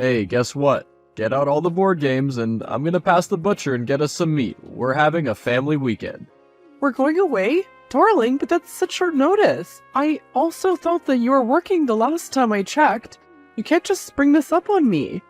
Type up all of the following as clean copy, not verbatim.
Hey, guess what? Get out all the board games, and I'm gonna pass the butcher and get us some meat. We're having a family weekend. We're going away? Darling, but that's such short notice. I also thought that you were working the last time I checked. You can't just spring this up on me.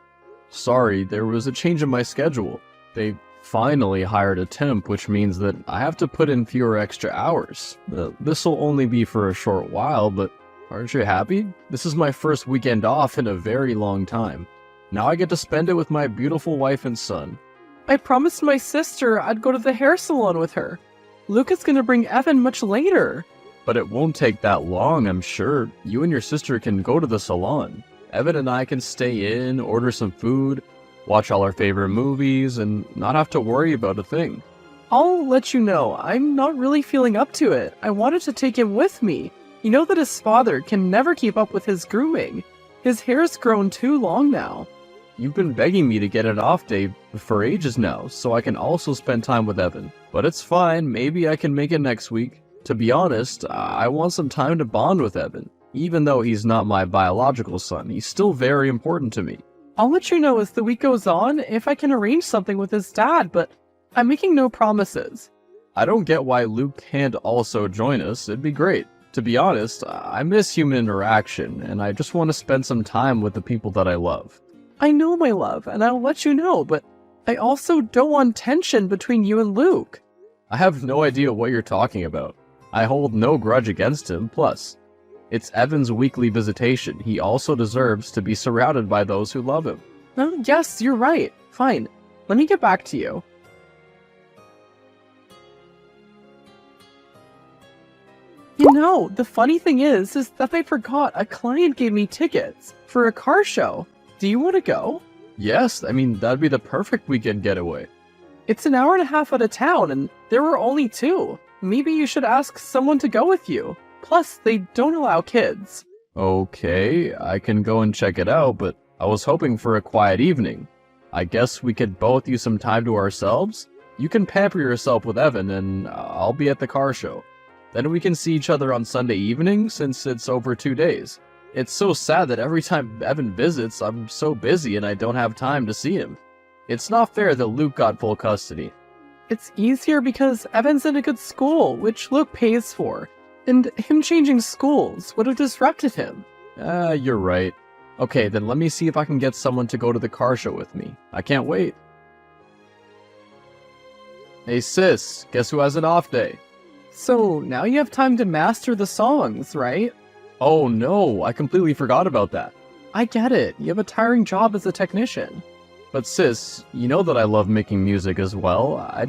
Sorry, there was a change in my schedule. They finally hired a temp, which means that I have to put in fewer extra hours. This'll only be for a short while, but aren't you happy? This is my first weekend off in a very long time. Now I get to spend it with my beautiful wife and son. I promised my sister I'd go to the hair salon with her. Luke is gonna bring Evan much later. But it won't take that long, I'm sure. You and your sister can go to the salon. Evan and I can stay in, order some food, watch all our favorite movies, and not have to worry about a thing. I'll let you know, I'm not really feeling up to it. I wanted to take him with me. You know that his father can never keep up with his grooming. His hair's grown too long now. You've been begging me to get an off day for ages now, so I can also spend time with Evan. But it's fine, maybe I can make it next week. To be honest, I want some time to bond with Evan. Even though he's not my biological son, he's still very important to me. I'll let you know as the week goes on if I can arrange something with his dad, but I'm making no promises. I don't get why Luke can't also join us, it'd be great. To be honest, I miss human interaction, and I just want to spend some time with the people that I love. I know, my love, and I'll let you know, but I also don't want tension between you and Luke. I have no idea what you're talking about. I hold no grudge against him, plus, it's Evan's weekly visitation. He also deserves to be surrounded by those who love him. Oh, yes, you're right. Fine. Let me get back to you. You know, the funny thing is that I forgot a client gave me tickets for a car show. Do you want to go? Yes, I mean, that'd be the perfect weekend getaway. It's an hour and a half out of town, and there were only 2. Maybe you should ask someone to go with you. Plus, they don't allow kids. Okay, I can go and check it out, but I was hoping for a quiet evening. I guess we could both use some time to ourselves? You can pamper yourself with Evan, and I'll be at the car show. Then we can see each other on Sunday evening, since it's over 2 days. It's so sad that every time Evan visits, I'm so busy and I don't have time to see him. It's not fair that Luke got full custody. It's easier because Evan's in a good school, which Luke pays for. And him changing schools would have disrupted him. You're right. Okay, then let me see if I can get someone to go to the car show with me. I can't wait. Hey sis, guess who has an off day? So, now you have time to master the songs, right? Oh no, I completely forgot about that. I get it. You have a tiring job as a technician. But sis, you know that I love making music as well. I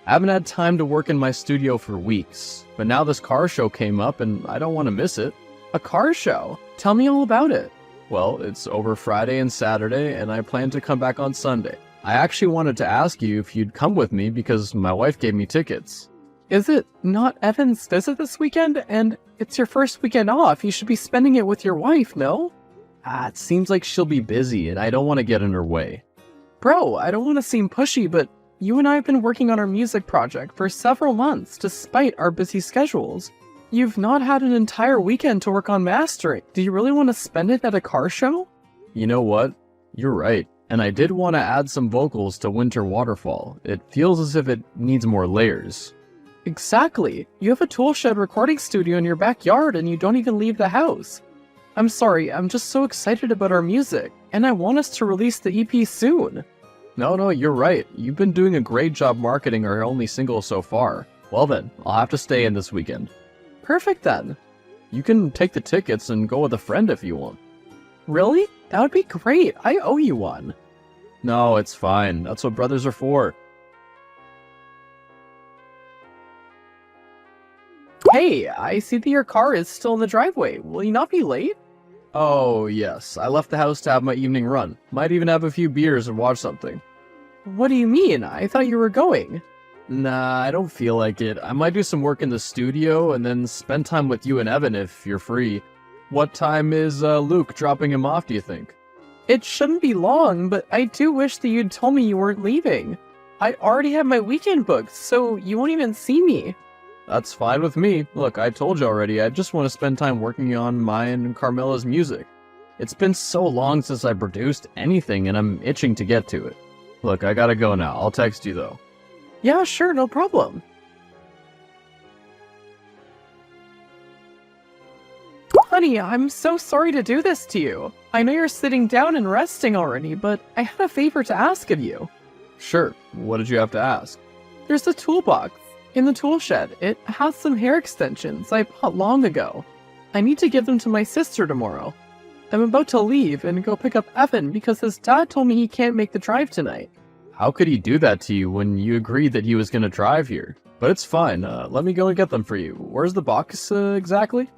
haven't had time to work in my studio for weeks. But now this car show came up and I don't want to miss it. A car show? Tell me all about it. Well, it's over Friday and Saturday, and I plan to come back on Sunday. I actually wanted to ask you if you'd come with me because my wife gave me tickets. Is it not Evan's visit this weekend? And it's your first weekend off. You should be spending it with your wife, no? It seems like she'll be busy, and I don't want to get in her way. Bro, I don't want to seem pushy, but you and I have been working on our music project for several months despite our busy schedules. You've not had an entire weekend to work on mastering. Do you really want to spend it at a car show? You know what? You're right. And I did want to add some vocals to Winter Waterfall. It feels as if it needs more layers. Exactly. You have a toolshed recording studio in your backyard and you don't even leave the house. I'm sorry, I'm just so excited about our music, and I want us to release the EP soon. No, you're right. You've been doing a great job marketing our only single so far. Well then, I'll have to stay in this weekend. Perfect then. You can take the tickets and go with a friend if you want. Really? That would be great. I owe you one. No, it's fine. That's what brothers are for. Hey, I see that your car is still in the driveway. Will you not be late? Oh, yes. I left the house to have my evening run. Might even have a few beers and watch something. What do you mean? I thought you were going. Nah, I don't feel like it. I might do some work in the studio and then spend time with you and Evan if you're free. What time is Luke dropping him off, do you think? It shouldn't be long, but I do wish that you'd told me you weren't leaving. I already have my weekend booked, so you won't even see me. That's fine with me. Look, I told you already, I just want to spend time working on mine and Carmela's music. It's been so long since I produced anything and I'm itching to get to it. Look, I gotta go now. I'll text you though. Yeah, sure, no problem. Honey, I'm so sorry to do this to you. I know you're sitting down and resting already, but I had a favor to ask of you. Sure, what did you have to ask? There's a toolbox in the tool shed. It has some hair extensions I bought long ago. I need to give them to my sister tomorrow. I'm about to leave and go pick up Evan because his dad told me he can't make the drive tonight. How could he do that to you when you agreed that he was gonna drive here? But it's fine, let me go and get them for you. Where's the box, exactly?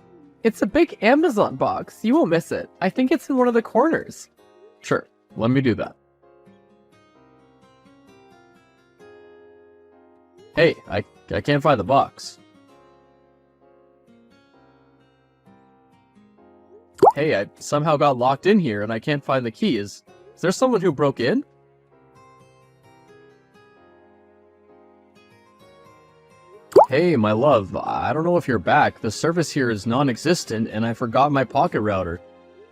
It's a big Amazon box. You won't miss it. I think it's in one of the corners. Sure, let me do that. Hey, I can't find the box. Hey, I somehow got locked in here and I can't find the key. Is there someone who broke in? Hey, my love, I don't know if you're back. The service here is non-existent and I forgot my pocket router.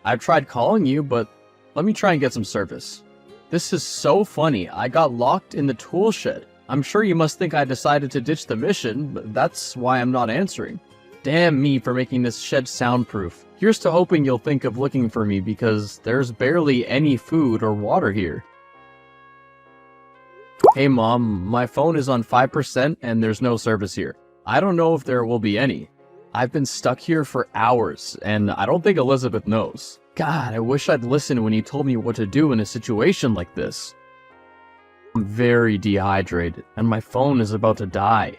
I've tried calling you, but let me try and get some service. This is so funny. I got locked in the tool shed. I'm sure you must think I decided to ditch the mission, but that's why I'm not answering. Damn me for making this shed soundproof. Here's to hoping you'll think of looking for me because there's barely any food or water here. Hey mom, my phone is on 5% and there's no service here. I don't know if there will be any. I've been stuck here for hours and I don't think Elizabeth knows. God, I wish I'd listened when you told me what to do in a situation like this. I'm very dehydrated and my phone is about to die.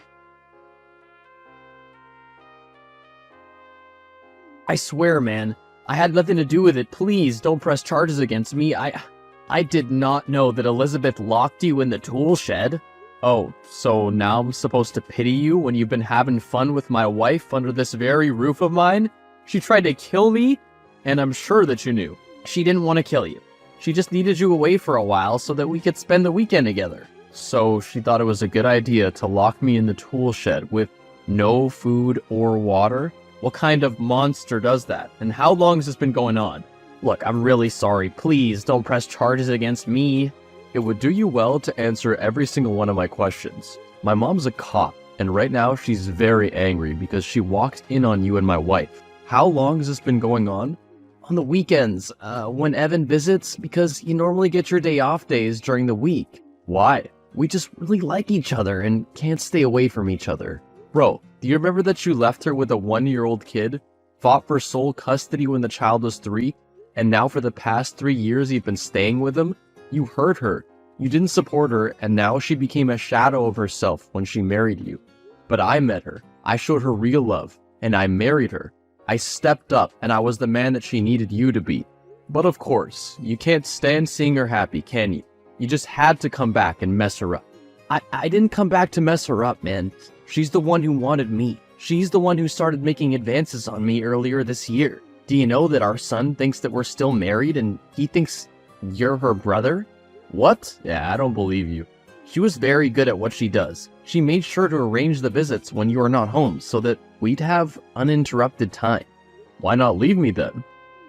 I swear, man, I had nothing to do with it. Please don't press charges against me. I did not know that Elizabeth locked you in the tool shed. Oh, so now I'm supposed to pity you when you've been having fun with my wife under this very roof of mine? She tried to kill me, and I'm sure that you knew. She didn't want to kill you. She just needed you away for a while so that we could spend the weekend together. So she thought it was a good idea to lock me in the tool shed with no food or water? What kind of monster does that? And how long has this been going on? Look, I'm really sorry. Please don't press charges against me. It would do you well to answer every single one of my questions. My mom's a cop, and right now she's very angry because she walked in on you and my wife. How long has this been going on? On the weekends, when Evan visits, because you normally get your day off days during the week. Why? We just really like each other and can't stay away from each other. Bro, do you remember that you left her with a 1-year-old kid? Fought for sole custody when the child was 3? And now for the past 3 years you've been staying with him? You hurt her. You didn't support her, and now she became a shadow of herself when she married you. But I met her. I showed her real love, and I married her. I stepped up, and I was the man that she needed you to be. But of course, you can't stand seeing her happy, can you? You just had to come back and mess her up. I didn't come back to mess her up, man. She's the one who wanted me. She's the one who started making advances on me earlier this year. Do you know that our son thinks that we're still married and he thinks you're her brother? What? Yeah, I don't believe you. She was very good at what she does. She made sure to arrange the visits when you are not home so that we'd have uninterrupted time. Why not leave me then?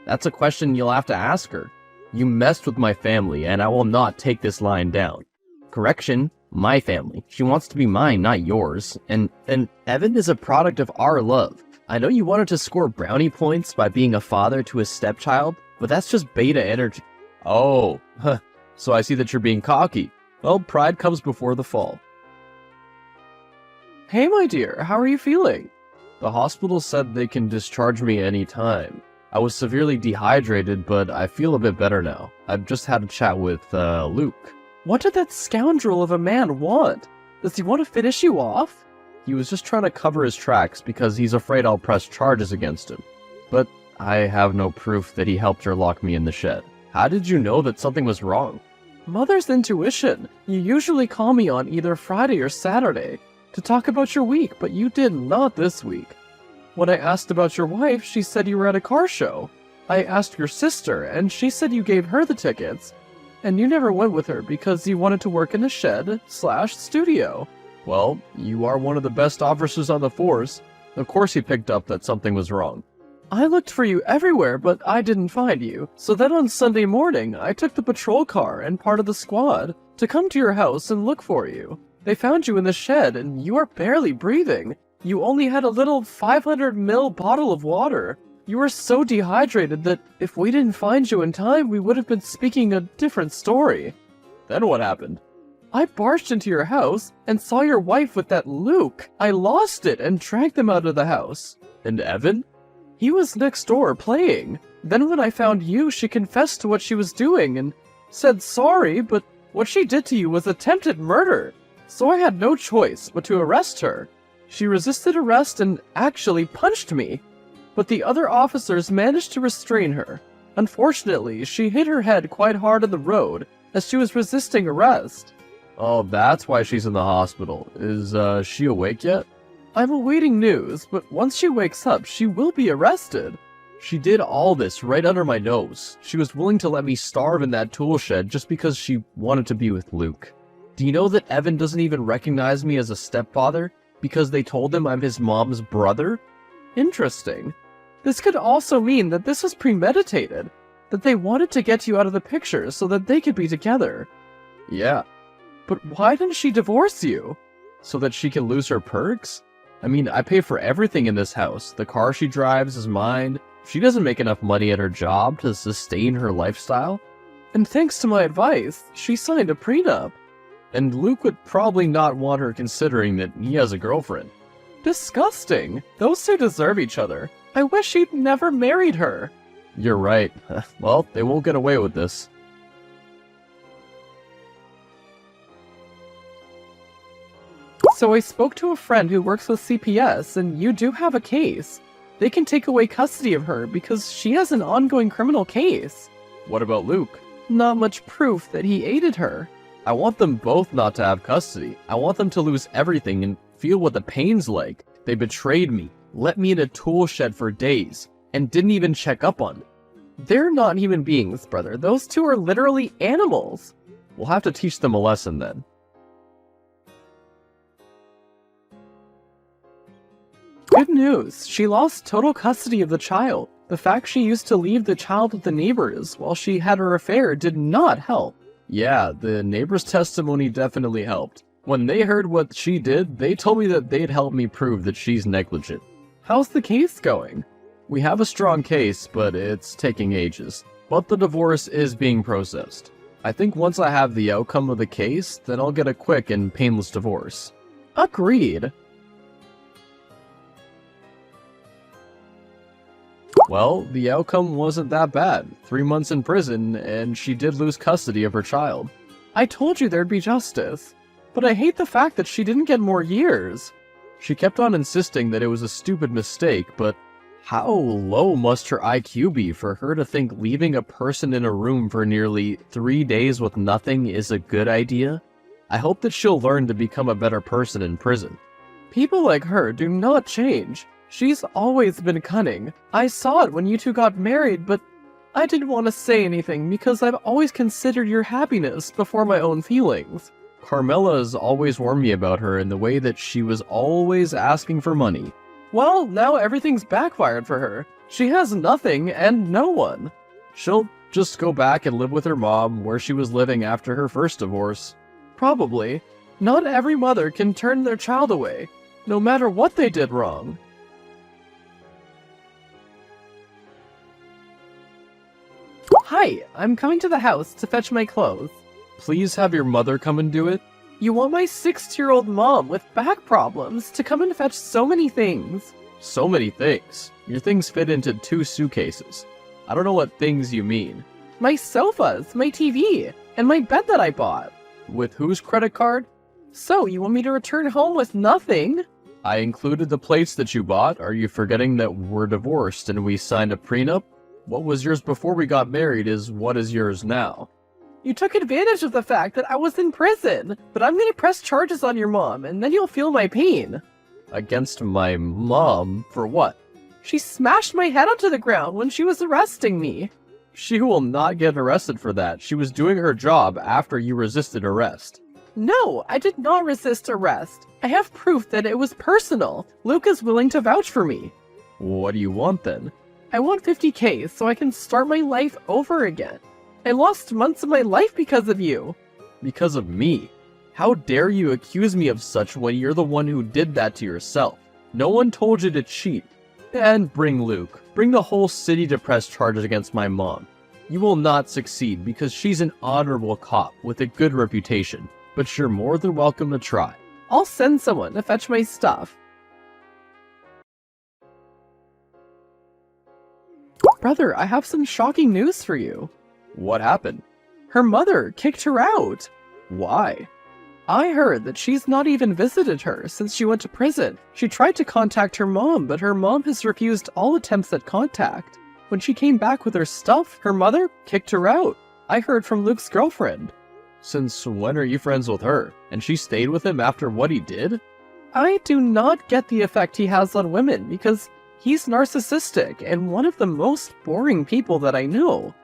That's a question you'll have to ask her. You messed with my family and I will not take this lying down. Correction, my family. She wants to be mine, not yours. And Evan is a product of our love. I know you wanted to score brownie points by being a father to a stepchild, but that's just beta energy. Oh, so I see that you're being cocky. Well, pride comes before the fall. Hey, my dear, how are you feeling? The hospital said they can discharge me any time. I was severely dehydrated, but I feel a bit better now. I've just had a chat with, Luke. What did that scoundrel of a man want? Does he want to finish you off? He was just trying to cover his tracks because he's afraid I'll press charges against him. But I have no proof that he helped her lock me in the shed. How did you know that something was wrong? Mother's intuition. You usually call me on either Friday or Saturday to talk about your week, but you did not this week. When I asked about your wife, she said you were at a car show. I asked your sister, and she said you gave her the tickets. And you never went with her because you wanted to work in a shed/studio. Well, you are one of the best officers on the force. Of course he picked up that something was wrong. I looked for you everywhere, but I didn't find you. So then on Sunday morning, I took the patrol car and part of the squad to come to your house and look for you. They found you in the shed and you are barely breathing. You only had a little 500 ml bottle of water. You were so dehydrated that if we didn't find you in time, we would have been speaking a different story. Then what happened? I barged into your house and saw your wife with that Luke. I lost it and dragged them out of the house. And Evan? He was next door playing. Then when I found you, she confessed to what she was doing and said sorry, but what she did to you was attempted murder. So I had no choice but to arrest her. She resisted arrest and actually punched me. But the other officers managed to restrain her. Unfortunately, she hit her head quite hard on the road as she was resisting arrest. Oh, that's why she's in the hospital. Is, she awake yet? I'm awaiting news, but once she wakes up, she will be arrested. She did all this right under my nose. She was willing to let me starve in that tool shed just because she wanted to be with Luke. Do you know that Evan doesn't even recognize me as a stepfather because they told him I'm his mom's brother? Interesting. This could also mean that this was premeditated, that they wanted to get you out of the picture so that they could be together. Yeah. But why didn't she divorce you? So that she can lose her perks? I mean, I pay for everything in this house. The car she drives is mine. She doesn't make enough money at her job to sustain her lifestyle. And thanks to my advice, she signed a prenup. And Luke would probably not want her considering that he has a girlfriend. Disgusting. Those two deserve each other. I wish he'd never married her. You're right. Well, they won't get away with this. So I spoke to a friend who works with CPS, and you do have a case. They can take away custody of her because she has an ongoing criminal case. What about Luke? Not much proof that he aided her. I want them both not to have custody. I want them to lose everything and feel what the pain's like. They betrayed me, let me in a tool shed for days, and didn't even check up on me. They're not human beings, brother. Those two are literally animals. We'll have to teach them a lesson then. Good news. She lost total custody of the child. The fact she used to leave the child with the neighbors while she had her affair did not help. Yeah, the neighbor's testimony definitely helped. When they heard what she did, they told me that they'd help me prove that she's negligent. How's the case going? We have a strong case, but it's taking ages. But the divorce is being processed. I think once I have the outcome of the case, then I'll get a quick and painless divorce. Agreed. Well, the outcome wasn't that bad. 3 months in prison, and she did lose custody of her child. I told you there'd be justice. But I hate the fact that she didn't get more years. She kept on insisting that it was a stupid mistake, but how low must her IQ be for her to think leaving a person in a room for nearly 3 days with nothing is a good idea? I hope that she'll learn to become a better person in prison. People like her do not change. She's always been cunning. I saw it when you two got married, but I didn't want to say anything because I've always considered your happiness before my own feelings. Carmela has always warned me about her in the way that she was always asking for money. Well, now everything's backfired for her. She has nothing and no one. She'll just go back and live with her mom where she was living after her first divorce. Probably. Not every mother can turn their child away, no matter what they did wrong. Hi, I'm coming to the house to fetch my clothes. Please have your mother come and do it? You want my 60-year-old mom with back problems to come and fetch so many things? So many things. Your things fit into 2 suitcases. I don't know what things you mean. My sofas, my TV, and my bed that I bought. With whose credit card? So, you want me to return home with nothing? I included the plates that you bought. Are you forgetting that we're divorced and we signed a prenup? What was yours before we got married is what is yours now. You took advantage of the fact that I was in prison, but I'm gonna press charges on your mom, and then you'll feel my pain. Against my mom? For what? She smashed my head onto the ground when she was arresting me. She will not get arrested for that. She was doing her job after you resisted arrest. No, I did not resist arrest. I have proof that it was personal. Luke is willing to vouch for me. What do you want then? I want 50K so I can start my life over again. I lost months of my life because of you. Because of me? How dare you accuse me of such when you're the one who did that to yourself? No one told you to cheat. And bring Luke. Bring the whole city to press charges against my mom. You will not succeed because she's an honorable cop with a good reputation, but you're more than welcome to try. I'll send someone to fetch my stuff. Brother, I have some shocking news for you. What happened? Her mother kicked her out. Why? I heard that she's not even visited her since she went to prison. She tried to contact her mom, but her mom has refused all attempts at contact. When she came back with her stuff, her mother kicked her out. I heard from Luke's girlfriend. Since when are you friends with her? And she stayed with him after what he did? I do not get the effect he has on women because he's narcissistic and one of the most boring people that I know.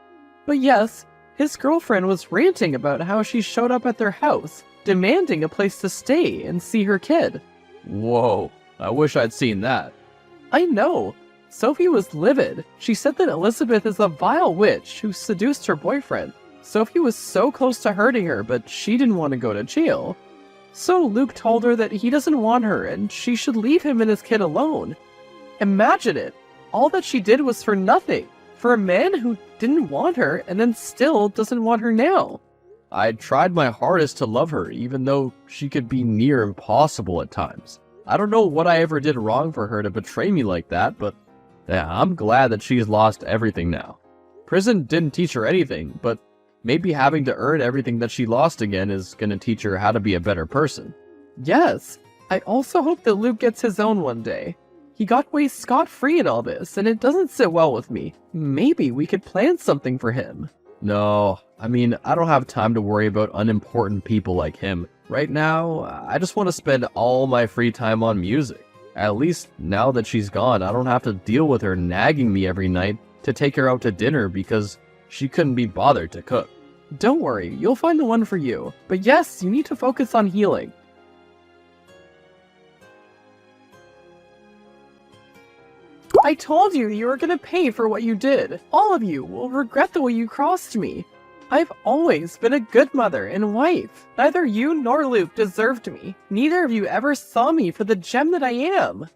But yes, his girlfriend was ranting about how she showed up at their house, demanding a place to stay and see her kid. Whoa, I wish I'd seen that. I know. Sophie was livid. She said that Elizabeth is a vile witch who seduced her boyfriend. Sophie was so close to hurting her, but she didn't want to go to jail. So Luke told her that he doesn't want her and she should leave him and his kid alone. Imagine it. All that she did was for nothing. For a man who didn't want her and then still doesn't want her now. I tried my hardest to love her, even though she could be near impossible at times. I don't know what I ever did wrong for her to betray me like that, but yeah, I'm glad that she's lost everything now. Prison didn't teach her anything, but maybe having to earn everything that she lost again is gonna teach her how to be a better person. Yes, I also hope that Luke gets his own one day. He got away scot-free in all this, and it doesn't sit well with me. Maybe we could plan something for him. No, I mean, I don't have time to worry about unimportant people like him. Right now, I just want to spend all my free time on music. At least now that she's gone, I don't have to deal with her nagging me every night to take her out to dinner because she couldn't be bothered to cook. Don't worry, you'll find the one for you. But yes, you need to focus on healing. I told you you were gonna pay for what you did. All of you will regret the way you crossed me. I've always been a good mother and wife. Neither you nor Luke deserved me. Neither of you ever saw me for the gem that I am.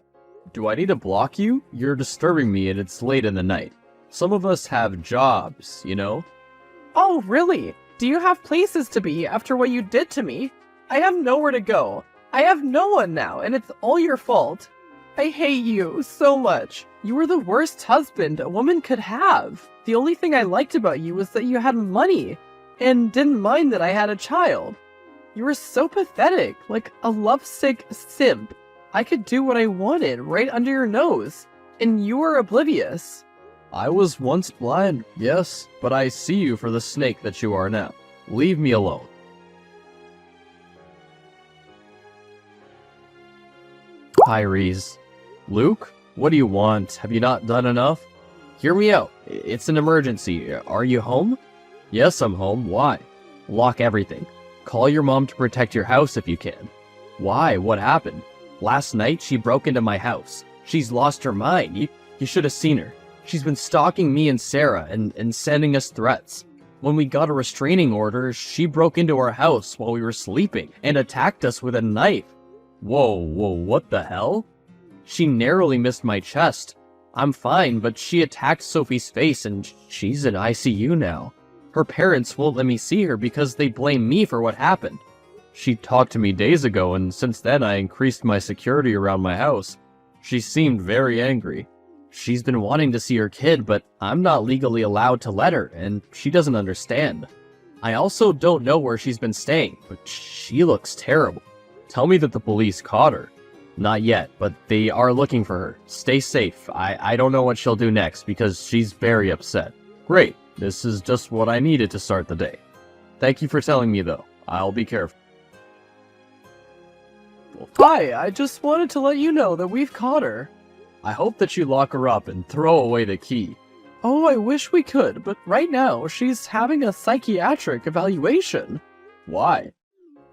Do I need to block you? You're disturbing me and it's late in the night. Some of us have jobs, you know? Oh, really? Do you have places to be after what you did to me? I have nowhere to go. I have no one now, and it's all your fault. I hate you so much. You were the worst husband a woman could have. The only thing I liked about you was that you had money, and didn't mind that I had a child. You were so pathetic, like a lovesick simp. I could do what I wanted right under your nose, and you were oblivious. I was once blind, yes, but I see you for the snake that you are now. Leave me alone. Tyrese. Luke? What do you want? Have you not done enough? Hear me out. It's an emergency. Are you home? Yes, I'm home. Why? Lock everything. Call your mom to protect your house if you can. Why? What happened? Last night, she broke into my house. She's lost her mind. You should have seen her. She's been stalking me and Sarah and sending us threats. When we got a restraining order, she broke into our house while we were sleeping and attacked us with a knife. Whoa, what the hell? She narrowly missed my chest. I'm fine, but she attacked Sophie's face and she's in ICU now. Her parents won't let me see her because they blame me for what happened. She talked to me days ago, and since then I increased my security around my house. She seemed very angry. She's been wanting to see her kid, but I'm not legally allowed to let her, and she doesn't understand. I also don't know where she's been staying, but she looks terrible. Tell me that the police caught her. Not yet, but they are looking for her. Stay safe. I don't know what she'll do next because she's very upset. Great. This is just what I needed to start the day. Thank you for telling me, though. I'll be careful. Hi, I just wanted to let you know that we've caught her. I hope that you lock her up and throw away the key. Oh, I wish we could, but right now she's having a psychiatric evaluation. Why?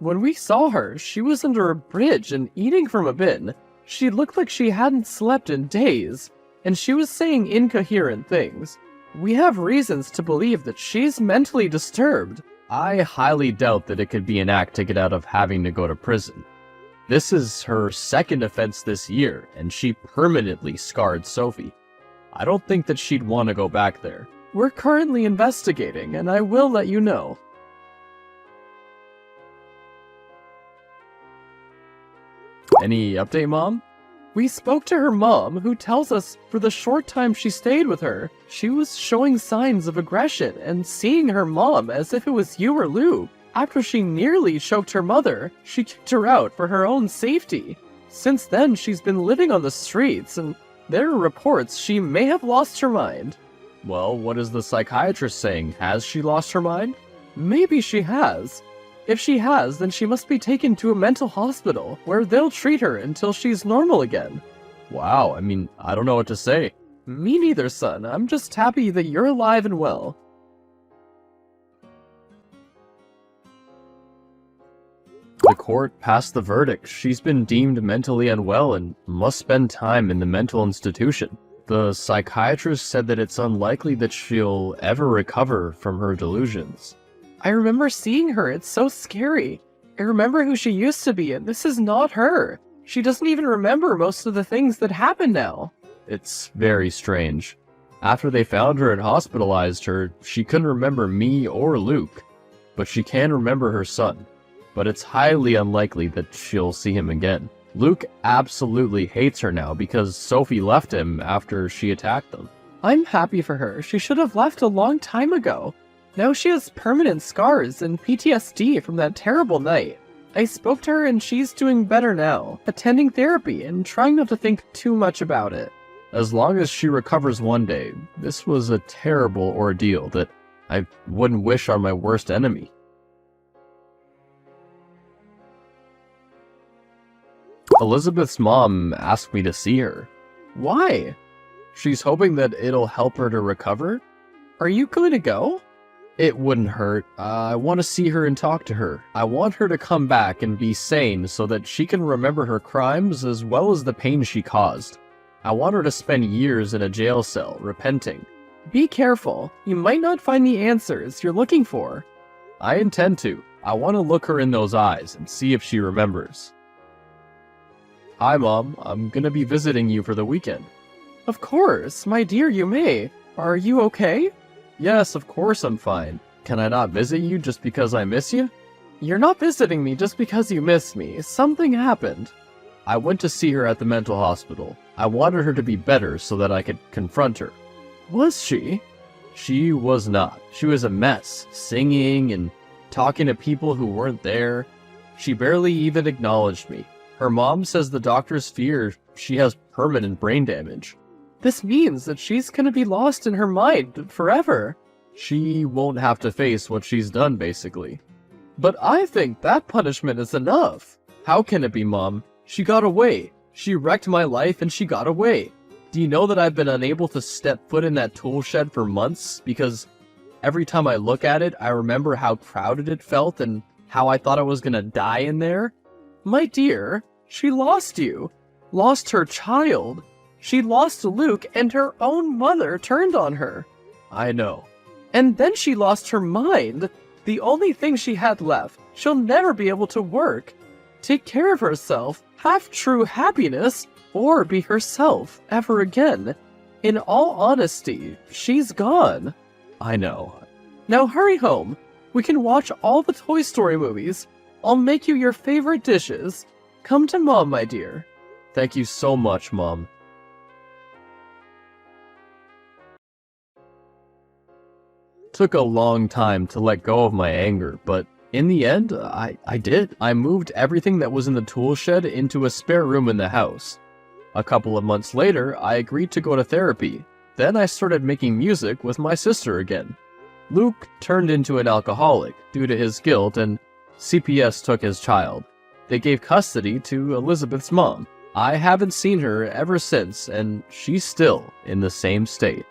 When we saw her, she was under a bridge and eating from a bin. She looked like she hadn't slept in days. and she was saying incoherent things. We have reasons to believe that she's mentally disturbed. I highly doubt that it could be an act to get out of having to go to prison. This is her second offense this year, and she permanently scarred Sophie. I don't think that she'd want to go back there. We're currently investigating, and I will let you know. Any update, Mom? We spoke to her mom, who tells us for the short time she stayed with her, she was showing signs of aggression and seeing her mom as if it was you or Luke. After she nearly choked her mother, she kicked her out for her own safety. Since then, she's been living on the streets, and there are reports she may have lost her mind. Well, what is the psychiatrist saying? Has she lost her mind? Maybe she has. If she has, then she must be taken to a mental hospital, where they'll treat her until she's normal again. Wow, I don't know what to say. Me neither, son. I'm just happy that you're alive and well. The court passed the verdict. She's been deemed mentally unwell and must spend time in the mental institution. The psychiatrist said that it's unlikely that she'll ever recover from her delusions. I remember seeing her. It's so scary. I remember who she used to be, and this is not her. She doesn't even remember most of the things that happen now. It's very strange. After they found her and hospitalized her, she couldn't remember me or Luke, but she can remember her son. But it's highly unlikely that she'll see him again. Luke absolutely hates her now because Sophie left him after she attacked them. I'm happy for her. She should have left a long time ago. Now she has permanent scars and PTSD from that terrible night. I spoke to her and she's doing better now, attending therapy and trying not to think too much about it. As long as she recovers one day, this was a terrible ordeal that I wouldn't wish on my worst enemy. Elizabeth's mom asked me to see her. Why? She's hoping that it'll help her to recover. Are you going to go? It wouldn't hurt. I want to see her and talk to her. I want her to come back and be sane so that she can remember her crimes as well as the pain she caused. I want her to spend years in a jail cell, repenting. Be careful. You might not find the answers you're looking for. I intend to. I want to look her in those eyes and see if she remembers. Hi, Mom. I'm gonna be visiting you for the weekend. Of course, my dear, you may. Are you okay? Yes, of course I'm fine. Can I not visit you just because I miss you? You're not visiting me just because you miss me. Something happened. I went to see her at the mental hospital. I wanted her to be better so that I could confront her. Was she? She was not. She was a mess, singing and talking to people who weren't there. She barely even acknowledged me. Her mom says the doctors fear she has permanent brain damage. This means that she's gonna be lost in her mind forever. She won't have to face what she's done, basically. But I think that punishment is enough. How can it be, Mom? She got away. She wrecked my life and she got away. Do you know that I've been unable to step foot in that tool shed for months because every time I look at it, I remember how crowded it felt and how I thought I was gonna die in there? My dear, she lost you. Lost her child. She lost Luke and her own mother turned on her. I know. And then she lost her mind. The only thing she had left. She'll never be able to work, take care of herself, have true happiness, or be herself ever again. In all honesty, she's gone. I know. Now hurry home. We can watch all the Toy Story movies. I'll make you your favorite dishes. Come to Mom, my dear. Thank you so much, Mom. Took a long time to let go of my anger, but in the end, I did. I moved everything that was in the tool shed into a spare room in the house. A couple of months later, I agreed to go to therapy. Then I started making music with my sister again. Luke turned into an alcoholic due to his guilt, and CPS took his child. They gave custody to Elizabeth's mom. I haven't seen her ever since, and she's still in the same state.